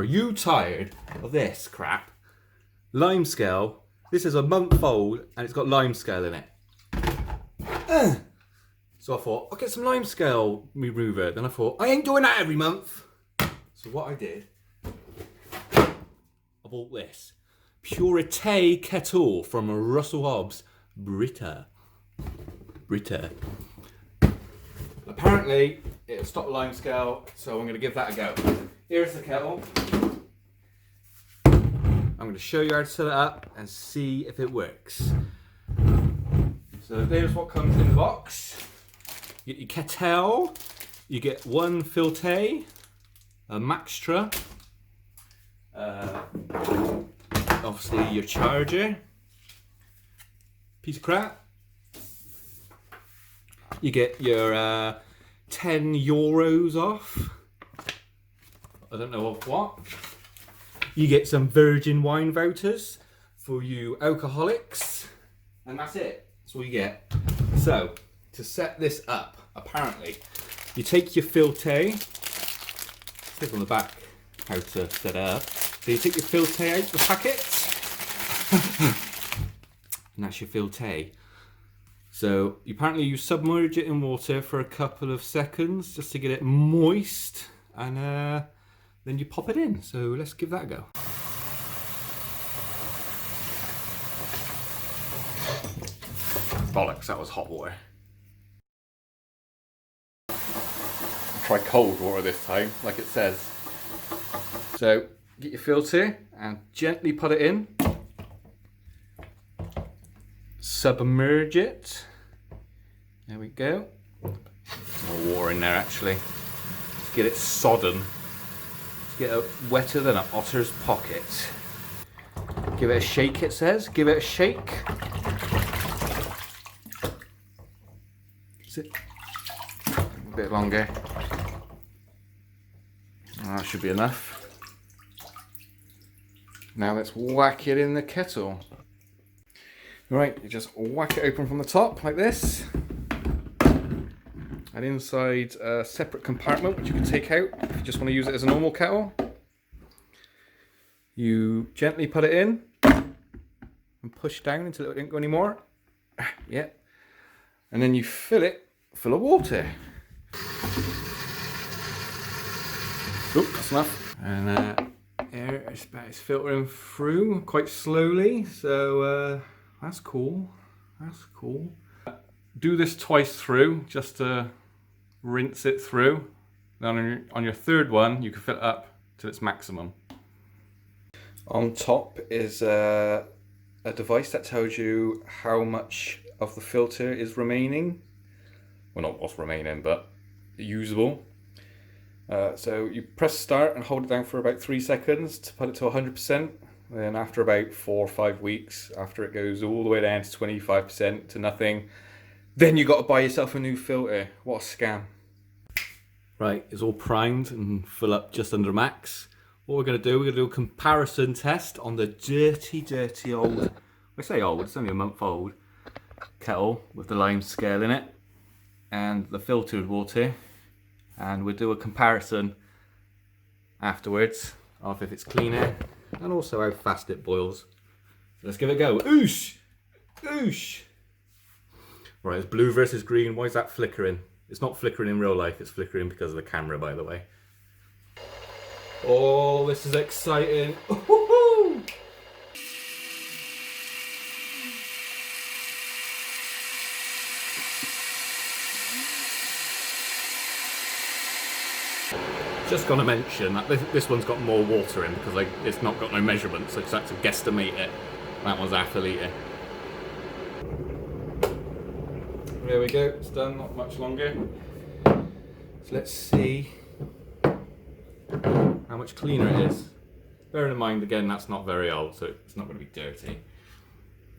you tired of this crap? Limescale. This is a month old and it's got limescale in it. So I thought, I'll get some limescale remover. Then I thought, I ain't doing that every month. So what I did, I bought this. Purest kettle from Russell Hobbs. Brita. Apparently, it'll stop limescale, so I'm going to give that a go. Here's the kettle. I'm going to show you how to set it up and see if it works. So there's what comes in the box. You get your kettle, you get one filter, a Maxtra, obviously your charger, piece of crap. You get your €10 off. I don't know of what. You get some virgin wine vouchers for you alcoholics. And that's it. That's all you get. So, to set this up, apparently, you take your filter. It says on the back how to set it up. So you take your filter out the packet. And that's your filter. So apparently you submerge it in water for a couple of seconds just to get it moist, and then you pop it in. So let's give that a go. Bollocks, that was hot water. Try cold water this time, like it says. So get your filter and gently put it in. Submerge it. There we go. More water in there actually. Let's get it sodden. Let's get it wetter than an otter's pocket. Give it a shake, it says. Give it a shake. Is it? A bit longer. That should be enough. Now let's whack it in the kettle. Right, you just whack it open from the top like this. And inside a separate compartment which you can take out if you just want to use it as a normal kettle. You gently put it in and push down until it didn't go anymore. Yeah. And then you fill it full of water. Oop, that's enough. And air is filtering through quite slowly, so that's cool. That's cool. Do this twice through just to rinse it through. Then on your third one, you can fill it up to its maximum. On top is a device that tells you how much of the filter is remaining. Well, not what's remaining, but usable. So you press start and hold it down for about 3 seconds to put it to 100%. Then after about 4 or 5 weeks, after it goes all the way down to 25% to nothing, then you got to buy yourself a new filter. What a scam. Right, it's all primed and full up just under max. What we're going to do a comparison test on the dirty old, I say old, it's only a month old, kettle with the limescale in it and the filtered water. And we'll do a comparison afterwards of if it's cleaner and also how fast it boils. So let's give it a go. Oosh! Oosh! Right, it's blue versus green. Why is that flickering? It's not flickering in real life, it's flickering because of the camera, by the way. Oh, this is exciting. Ooh-hoo-hoo! Just gonna mention that this one's got more water in because it's not got no measurements, so I just had to guesstimate it. That one's half a litre. There we go, it's done, not much longer. So let's see how much cleaner it is. Bearing in mind, again, that's not very old, so it's not going to be dirty.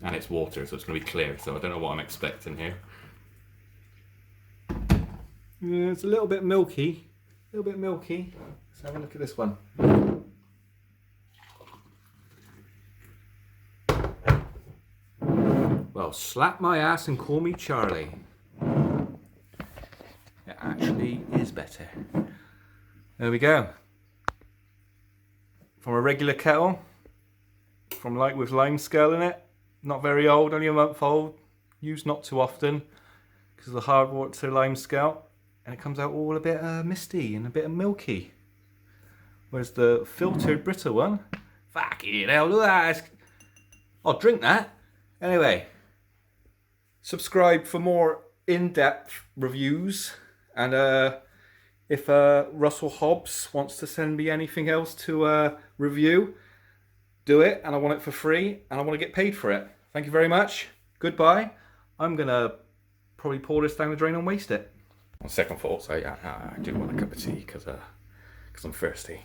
And it's water, so it's going to be clear, so I don't know what I'm expecting here. Yeah, it's a little bit milky. A little bit milky. Let's have a look at this one. Well, slap my ass and call me Charlie. It actually is better. There we go. from a regular kettle, with limescale in it. Not very old, only a month old. Used not too often because of the hard water limescale, and it comes out all a bit misty and a bit milky. Whereas the filtered Brita one, fucking hell, look at that. I'll drink that. Anyway, subscribe for more in-depth reviews, and if Russell Hobbs wants to send me anything else to review, do it, and I want it for free, and I want to get paid for it. Thank you very much. Goodbye. I'm gonna probably pour this down the drain and waste it. On second thoughts, I do want a cup of tea because I'm thirsty.